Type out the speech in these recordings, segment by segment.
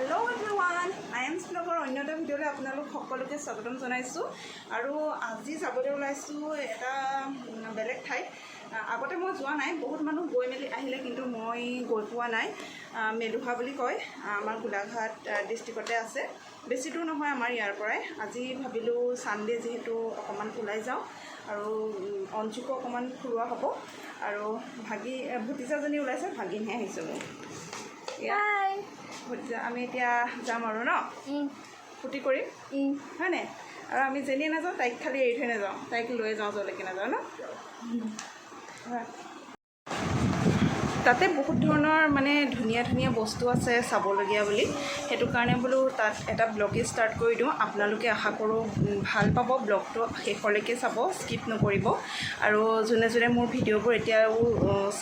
Hello everyone, I am Melamora Eco ভিডিঅ'লৈ আপোনালোক সকলোকে স্বাগতম জনাইছো আৰু আজি যাবলৈ ওলাইছো এটা বেলেগ ঠাই আগতে মই যোৱা নাই বহুত মানুহ গৈ মেলি আহিলে কিন্তু মই গৈ পোৱা নাই মেলুহা বুলি কয় আমাৰ গোলাঘাট ডিস্ট্ৰিক্টতে আছে বেছি দূৰ নহয় আমাৰ ইয়াৰ পৰাই আজি ভাবিলো সানডে যেহেতু অকমান ওলাই যাওঁ আৰু অঞ্চুকো অকমান ফুৰোৱা হ'ব আৰু ভতিজাজনী ওলাইছে ভাগিনহে আহিছো মই হাই ভতিজা আমি এতিয়া যাম আৰু ন ফুটি কৰিম হয়নে আৰু আমি যেনে নাযাওঁ তাইক খালি এৰি থৈ নাযাওঁ তাইক লৈ যাওঁ যলৈকে নাযাওঁ ন তাতে বহুত ধৰণৰ মানে ধুনীয়া ধুনীয়া বস্তু আছে চাবলগীয়া বুলি সেইটো কাৰণে বোলো তাত এটা ব্লগে ষ্টাৰ্ট কৰি দিওঁ আপোনালোকে আশা কৰোঁ ভাল পাব ব্লগটো শেষলৈকে চাব স্কিপ নকৰিব আৰু যোনে যোনে মোৰ ভিডিঅ'বোৰ এতিয়াও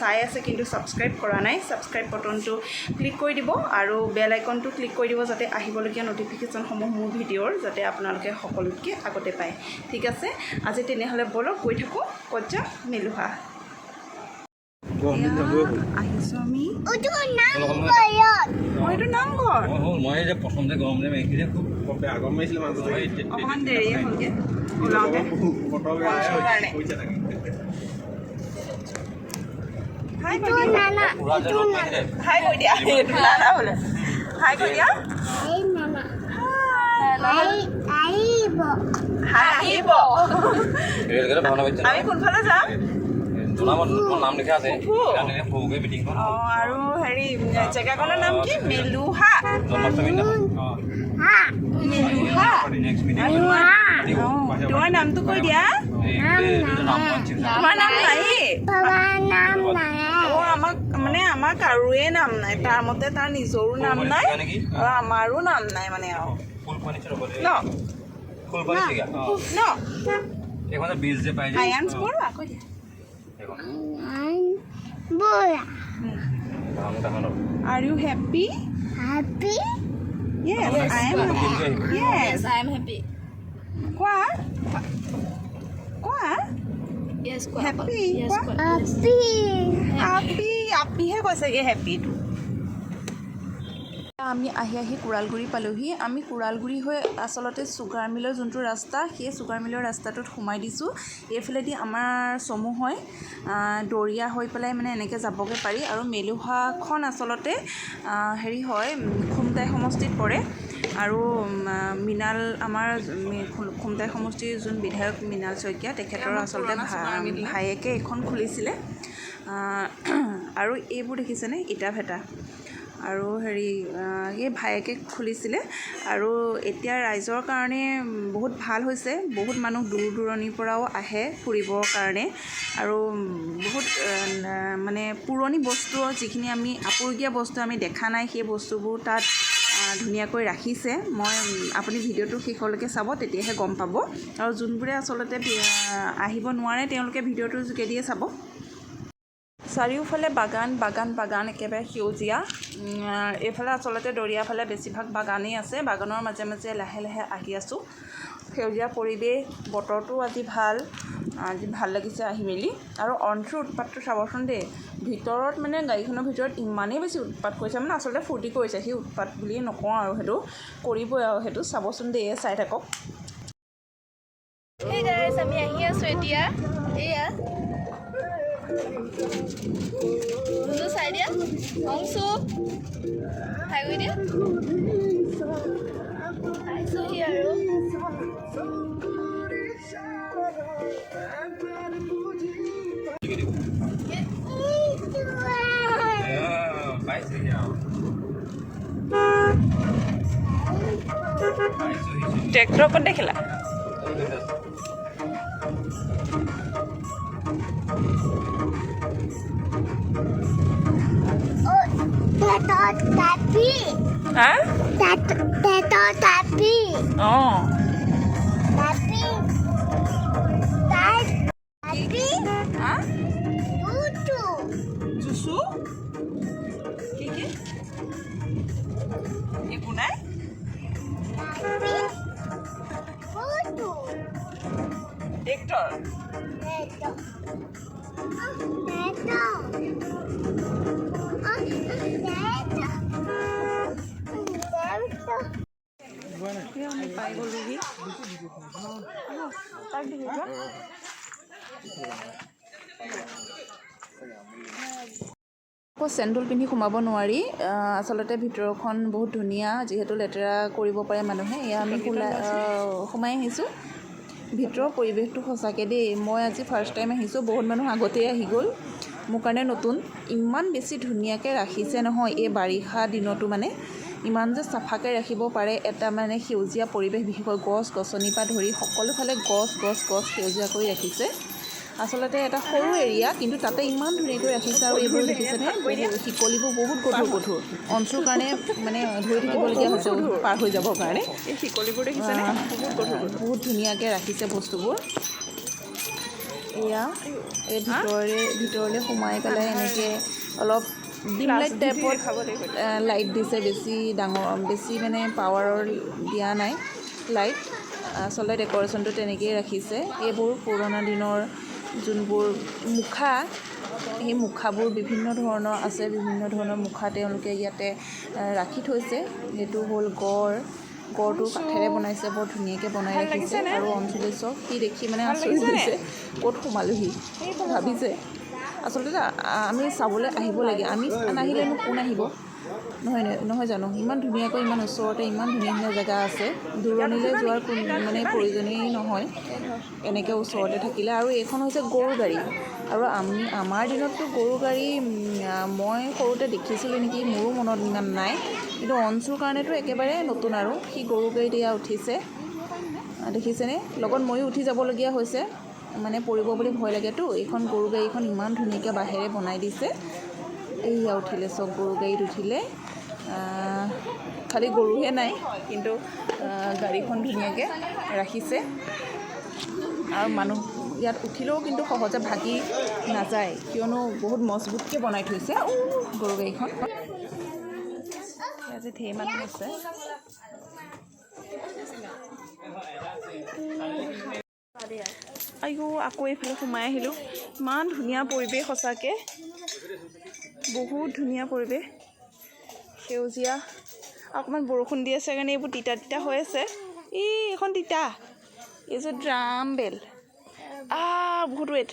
চাই আছে কিন্তু ছাবস্ক্ৰাইব কৰা নাই ছাবস্ক্ৰাইব বাটনটো ক্লিক কৰি দিব আৰু বেল আইকনটো ক্লিক কৰি দিব যাতে আহিবলগীয়া ন'টিফিকেশ্যনসমূহ মোৰ ভিডিঅ'ৰ যাতে আপোনালোকে সকলোতকৈ আগতে পায় ঠিক আছে আজি তেনেহ'লে বলক গৈ থাকোঁ ক'ত যাম মেলুহা আহিছোঁ আমি এইটো নামঘৰ মই যে প্ৰথমতে গৰম যে মেঘিলে খুব আগৰ মাৰিছিলে মানুহ অকণমান দেৰিয়ে হ'লগৈ ওলাওঁতে হাই কৈ দিয়া এইটো নানা বোলে হাই কৈ দিয়া আহিব আমি কোনফালে যাম নাম লিখা আছে আৰু হেৰি জেগাখনৰ নাম কি মেলুহা জন্মাষ্টমী মেলুহা তোমাৰ নামটো কৈ দিয়া তোমাৰ নাম নাই আমাক মানে আমাৰ কাৰোৱে নাম নাই তাৰ মতে তাৰ নিজৰো নাম নাই আৰু আমাৰো নাম নাই মানে আৰু বিল যে পাই কৈ দিয়া Are you happy? Happy? Yes, I am happy. Yes, I am happy. What? Yes, happy. Yes, Happy. Happy হে কৈছে কি happy টো আমি আহি কুৰালগুৰি পালোহি আমি কুৰালগুৰি হৈ আচলতে চুগাৰ মিলৰ যোনটো ৰাস্তা সেই চুগাৰ মিলৰ ৰাস্তাটোত সোমাই দিছোঁ এইফালেদি আমাৰ চমু হয় দৰিয়া হৈ পেলাই মানে এনেকৈ যাবগৈ পাৰি আৰু মেলুহাখন আচলতে হেৰি হয় খুমটাই সমষ্টিত পৰে আৰু মিনাল আমাৰ খুমটাই সমষ্টিৰ যোন বিধায়ক মিনাল শইকীয়া তেখেতৰ আচলতে ভায়েকে এখন খুলিছিলে আৰু এইবোৰ দেখিছেনে ইটা ভেটা আৰু হেৰি এই ভায়েকে খুলিছিলে আৰু এতিয়া ৰাইজৰ কাৰণে বহুত ভাল হৈছে বহুত মানুহ দূৰ দূৰণিৰ পৰাও আহে ফুৰিবৰ কাৰণে আৰু বহুত মানে পুৰণি বস্তু যিখিনি আমি আপুৰুগীয়া বস্তু আমি দেখা নাই সেই বস্তুবোৰ তাত ধুনীয়াকৈ ৰাখিছে মই আপুনি ভিডিঅ'টো শেষলৈকে চাব তেতিয়াহে গম পাব আৰু যোনবোৰে আচলতে আহিব নোৱাৰে তেওঁলোকে ভিডিঅ'টোৰ যোগেদিয়ে চাব চাৰিওফালে বাগান একেবাৰে সেউজীয়া এইফালে আচলতে দৰিয়াফালে বেছিভাগ বাগানেই আছে বাগানৰ মাজে মাজে লাহে লাহে আহি আছোঁ সেউজীয়া পৰিৱেশ বতৰটো আজি ভাল লাগিছে আহি মেলি আৰু অন্ত্ৰৰ উৎপাতটো চাবচোন দেই ভিতৰত মানে গাড়ীখনৰ ভিতৰত ইমানেই বেছি উৎপাত কৰিছে মানে আচলতে ফূৰ্তি কৰিছে সেই উৎপাত বুলিয়ে নকওঁ আৰু সেইটো কৰিবই আৰু সেইটো চাবচোন দেই চাই থাকক Hey guys, আমি আহি আছোঁ এতিয়া এয়া বন্ধু চাই দিয়া অংশু হাই কৰি দিয়া আহিছোঁহি আৰু ট্ৰেক্টৰ ক'ত দেখিলা জুচু কি একো নাই ট্ৰেক্টৰ পাই গ'লোহি তাক দেখি যোৱা আকৌ চেণ্ডেল পিন্ধি সোমাব নোৱাৰি আচলতে ভিতৰখন বহুত ধুনীয়া যিহেতু লেতেৰা কৰিব পাৰে মানুহে এয়া আমি সোমাই আহিছোঁ ভিতৰৰ পৰিৱেশটো সঁচাকৈ দেই মই আজি ফাৰ্ষ্ট টাইম আহিছোঁ বহুত মানুহ আগতেই আহি গ'ল মোৰ কাৰণে নতুন ইমান বেছি ধুনীয়াকৈ ৰাখিছে নহয় এই বাৰিষা দিনতো মানে ইমান যে চাফাকৈ ৰাখিব পাৰে এটা মানে সেউজীয়া পৰিৱেশ বিশেষকৈ গছ গছনিৰ পৰা ধৰি সকলোফালে গছ সেউজীয়া কৰি ৰাখিছে আচলতে এটা সৰু এৰিয়া কিন্তু তাতে ইমান ধুনীয়াকৈ ৰাখিছে আৰু এইবোৰ দেখিছেনে শিকলিবোৰ বহুত গধুৰ অঞ্চুৰ কাৰণে মানে ধৰি থাকিবলগীয়া হৈছে পাৰ হৈ যাবৰ কাৰণে এই শিকলিবোৰ দেখিছেনে বহুত ধুনীয়াকৈ ৰাখিছে বস্তুবোৰ এয়া এই ভিতৰলৈ সোমাই পেলাই এনেকৈ অলপ ডিম লাইট টাইপত লাইট দিছে বেছি মানে পাৱাৰৰ দিয়া নাই লাইট আচলতে ডেক'ৰেশ্যনটো তেনেকৈয়ে ৰাখিছে এইবোৰ পুৰণা দিনৰ যোনবোৰ মুখা সেই মুখাবোৰ বিভিন্ন ধৰণৰ আছে বিভিন্ন ধৰণৰ মুখা তেওঁলোকে ইয়াতে ৰাখি থৈছে সেইটো হ'ল গড়টো কাঠেৰে বনাইছে বৰ ধুনীয়াকৈ বনাই ৰাখিছে আৰু অঞ্চলি চব সি দেখি মানে আচৰিত হৈছে ক'ত সোমালোহি ভাবিছে আচলতে আমি চাবলৈ আহিব লাগে আমি নাহিলেনো কোন আহিব নহয় জানো ইমান ধুনীয়াকৈ ইমান ওচৰতে ইমান ধুনীয়া জেগা আছে দূৰণিলৈ যোৱাৰ মানে প্ৰয়োজনেই নহয় এনেকৈ ওচৰতে থাকিলে আৰু এইখন হৈছে গৰু গাড়ী আৰু আমাৰ দিনততো গৰু গাড়ী মই সৰুতে দেখিছিলোঁ নেকি মোৰো মনত ইমান নাই কিন্তু অঞ্চুৰ কাৰণেতো একেবাৰে নতুন আৰু সি গৰু গাড়ীত এয়া উঠিছে দেখিছেনে লগত ময়ো উঠি যাবলগীয়া হৈছে মানে পৰিব বুলি ভয় লাগেতো এইখন গৰু গাড়ীখন ইমান ধুনীয়াকৈ বাঁহেৰে বনাই দিছে এইয়া উঠিলে চব গৰু গাড়ীত উঠিলে খালি গৰুহে নাই কিন্তু গাড়ীখন ধুনীয়াকৈ ৰাখিছে আৰু মানুহ ইয়াত উঠিলেও কিন্তু সহজে ভাগি নাযায় কিয়নো বহুত মজবুতকৈ বনাই থৈছে গৰু গাড়ীখন আজি ঢেৰ মানুহ আছে আকৌ এইফালে সোমাই আহিলোঁ ইমান ধুনীয়া পৰিৱেশ সঁচাকৈ বহুত ধুনীয়া পৰিৱেশ সেউজীয়া অকণমান বৰষুণ দি আছে কাৰণে এইবোৰ তিতা হৈ আছে এইখন তিতা এই যে ড্ৰাম বেল বহুত ৱেট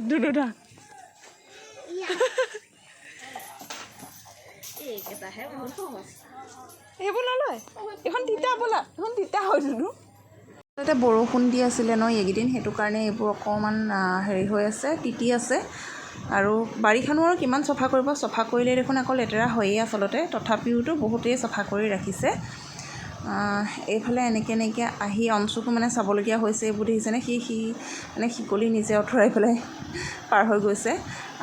দুটা সেইবোৰ নলয় এইখন তিতা বোলা এইখন তিতা হয় ধুনু তাতে বৰষুণ দি আছিলে ন এইকেইদিন সেইটো কাৰণে এইবোৰ অকণমান হেৰি হৈ আছে তিতি আছে আৰু বাৰিষানো আৰু কিমান চফা কৰিব চফা কৰিলে দেখোন আকৌ লেতেৰা হয়েই আচলতে তথাপিওতো বহুতেই চফা কৰি ৰাখিছে এইফালে এনেকৈ আহি অঞ্চলটো মানে চাবলগীয়া হৈছে এইবোৰ দেখিছেনে সি মানে শিকলি নিজে আঁতৰাই পেলাই পাৰ হৈ গৈছে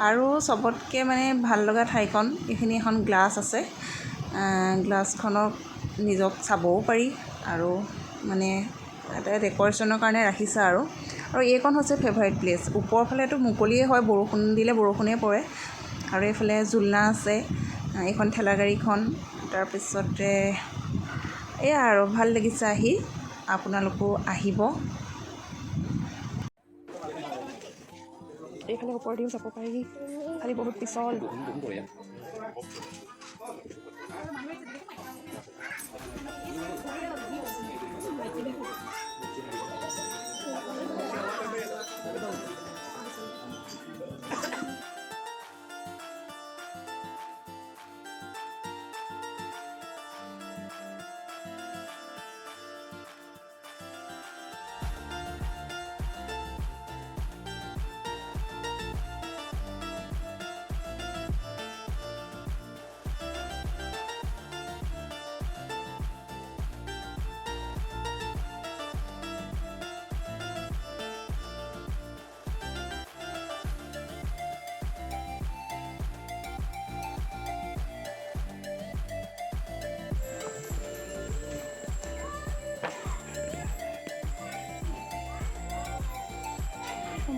আৰু চবতকৈ মানে ভাল লগা ঠাইখন এইখিনি এখন গ্লাছ আছে গ্লাছখনক নিজক চাবও পাৰি আৰু মানে এটা ডেক'ৰেশ্যনৰ কাৰণে ৰাখিছে আৰু এইখন হৈছে ফেভাৰিট প্লেচ ওপৰৰ ফালেতো মুকলিয়ে হয় বৰষুণ দিলে বৰষুণেই পৰে আৰু এইফালে জুলনা আছে এইখন ঠেলা গাড়ীখন তাৰপিছতে এয়া আৰু ভাল লাগিছে আহি আপোনালোকো আহিব এইফালে ওপৰ দিও যাব পাৰি খালি বহুত পিছল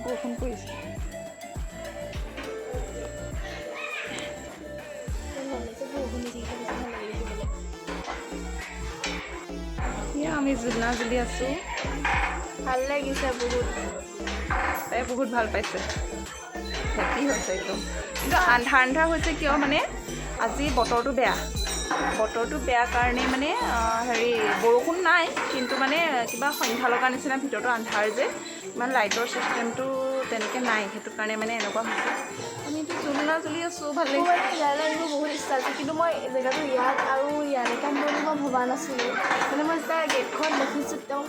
বৰষুণ পৰিছে আমি জুলনা জুলি আছোঁ ভাল লাগিছে বহুত তাই বহুত ভাল পাইছে হেপী হৈছে একদম কিন্তু আন্ধাৰ হৈছে কিয় মানে আজি বতৰটো বেয়া বতৰটো বেয়া কাৰণে মানে হেৰি বৰষুণ নাই, কিন্তু মানে কিবা সন্ধ্যা লগা নিচিনা ভিতৰতো আন্ধাৰ যে ইমান লাইটৰ চিষ্টেমটো তেনেকৈ নাই, সেইটো কাৰণে মানে এনেকুৱা হৈছে। আমি এতিয়া জোলনা জ্বলি আছোঁ, ভাল মোৰ লাগিছে। মানে ইয়ালৈ আহিব বহুত ইচ্ছা আছে, কিন্তু মই জেগাটো ইয়াত আৰু ইয়ালৈ কাম বুলি মই ভবা নাছিলোঁ। মানে মই যেতিয়া গেটখন দেখিছোঁ তেওঁ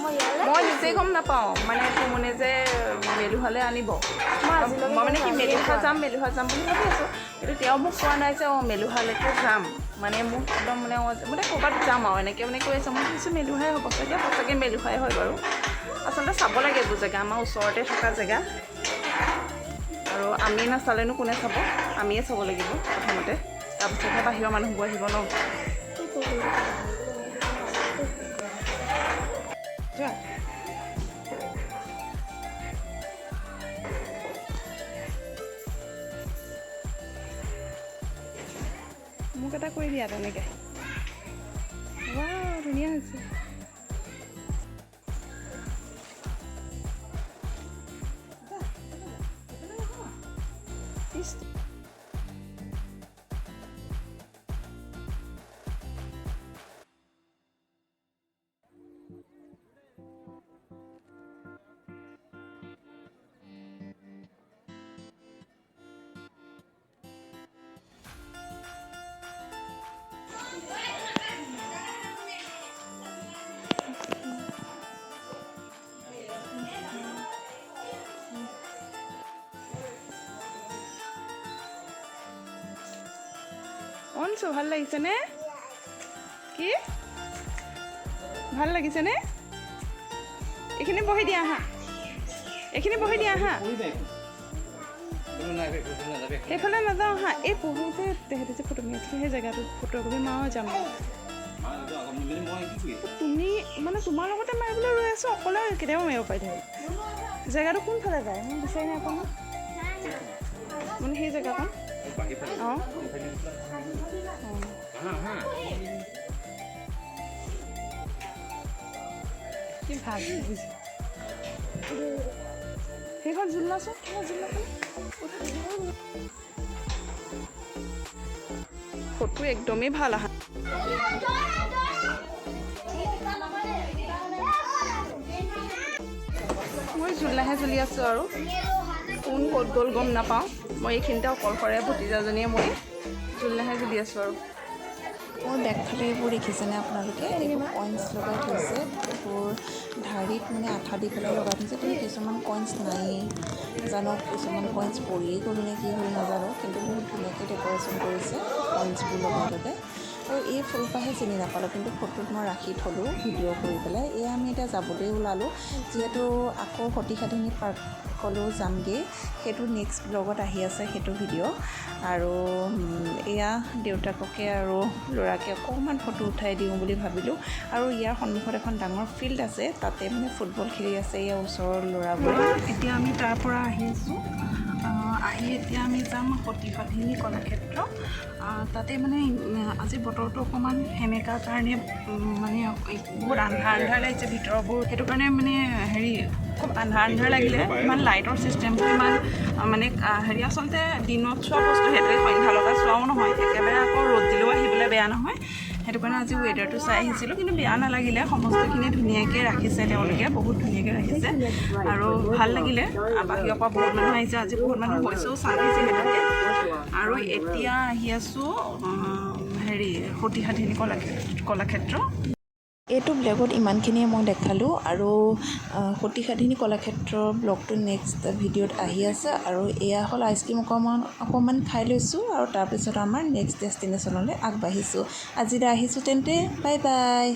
মই ইয়ালৈ মই নিজেই গম নাপাওঁ মানে তুমনে যে মেলুহালৈ আনিব। আজিলৈকে মই মানে কি মেলুহা ভাবিয়ে যাম বুলি ভাবি আছোঁ, কিন্তু তেওঁ মোক কোৱা নাই যে মেলুহালৈকে যাম। মানে মোক একদম মানে ক'ৰবাত যাম আৰু এনেকৈ মানে কৈ আছে। মই ভাবিছোঁ মেলুহাই হ'ব চাগে, সঁচাকৈ মেলুহাই হয় বাৰু। আচলতে চাব লাগে এইবোৰ জেগা, আমাৰ ওচৰতে থকা জেগা, আৰু আমি নাচালেনো কোনে চাব, আমিয়ে চাব লাগিব প্ৰথমতে, তাৰপিছতহে বাহিৰৰ মানুহবোৰ আহিব ন। যোৱা মোক এটা কৰি দিয়া তেনেকৈ। ৱাও, ধুনীয়া হৈছে। অনছো, ভাল লাগিছেনে? কি ভাল লাগিছেনে? এইখিনি বহি দিয়া আহা, এইখিনি বহি দিয়া আহা। সেইফালে নাযাওঁ আহা, এই পঢ়োতে তেহেঁতে যে ফটো মাৰিছিলে সেই জেগাটোত ফটো একপি মাৰো যাম। তুমি মানে তোমাৰ লগতে মাৰিবলৈ ৰৈ আছোঁ, অকলে কেতিয়াবা মাৰিব পাৰি থাকে। জেগাটো কোনফালে যায় মই বিচাৰি নাপাওঁ মানে সেই জেগাকণ। অঁ কি ভাল বুজি সেইখন জোলনাচোন, ফটো একদমেই ভাল আহা। মই জোলনাহে জ্বলি আছোঁ আৰু কোন ক'ত গ'ল গম নাপাওঁ। মই এইখিনিতে অকলশৰে ভতিজাজনীয়ে মই জোলনাহে জ্বলি আছোঁ আৰু। মোৰ বেগফালে এইবোৰ দেখিছেনে আপোনালোকে? এইবোৰ কইনছ লগাই থৈছে, এইবোৰ ঢাৰিত মানে আঠা দি পেলাই লগাই থৈছে, কিন্তু কিছুমান কইনছ নায়েই জানো, কিছুমান কইনছ পৰিয়েই গ'ল নে কি হ'ল নাজানো, কিন্তু বহুত ধুনীয়াকৈ ডেক'ৰেশ্যন কৰিছে কইনছবোৰ লগাই তাতে। আৰু এই ফুলপাহে চিনি নাপালোঁ, কিন্তু ফটোত মই ৰাখি থ'লোঁ ভিডিঅ' কৰি পেলাই। এয়া আমি এতিয়া যাবলৈ ওলালোঁ, যিহেতু আকৌ সতিসাধিনী পাৰ্কলৈও যামগৈ, সেইটো নেক্সট ব্লগত আহি আছে সেইটো ভিডিঅ'। আৰু এয়া দেউতাককে আৰু ল'ৰাকে অকণমান ফটো উঠাই দিওঁ বুলি ভাবিলোঁ। আৰু ইয়াৰ সন্মুখত এখন ডাঙৰ ফিল্ড আছে, তাতে মানে ফুটবল খেলি আছে ইয়াৰ ওচৰৰ ল'ৰাবোৰে। এতিয়া আমি তাৰ পৰা আহি আছোঁ, আহি এতিয়া আমি যাম সতিসাধিনী কলাক্ষেত্ৰ। তাতে মানে আজি বতৰটো অকণমান সেমেকাৰ কাৰণে মানে বহুত আন্ধাৰ লাগিছে ভিতৰবোৰ, সেইটো কাৰণে মানে হেৰি খুব আন্ধাৰ লাগিলে। ইমান লাইটৰ চিষ্টেমটো ইমান মানে হেৰি আচলতে দিনত চোৱা বস্তু সেইটোৱে, সন্ধ্যা লগা চোৱাও নহয়, একেবাৰে আকৌ ৰ'দ দিলেও আহিবলৈ বেয়া নহয়, সেইটো কাৰণে আজি ৱেডাৰটো চাই আহিছিলোঁ। কিন্তু বেয়া নালাগিলে, সমস্তখিনি ধুনীয়াকৈ ৰাখিছে তেওঁলোকে, বহুত ধুনীয়াকৈ ৰাখিছে আৰু ভাল লাগিলে। বাহিৰৰ পৰা বহুত মানুহ আহিছে, আজি বহুত মানুহ হৈছেও চান্দি যিহেতুকে। আৰু এতিয়া আহি আছোঁ হেৰি সতিসাধিনী কলাক্ষেত্ৰ। এইটো ব্লগত ইমানখিনিয়ে মই দেখালোঁ, আৰু সতিসাধিনী কলাক্ষেত্ৰৰ ব্লগটো নেক্সট ভিডিঅ'ত আহি আছে। আৰু এয়া হ'ল আইচক্ৰীম অকণমান খাই লৈছোঁ, আৰু তাৰপিছত আমাৰ নেক্সট ডেষ্টিনেশ্যনলৈ আগবাঢ়িছোঁ। আজিলৈ আহিছোঁ তেন্তে, বাই বাই।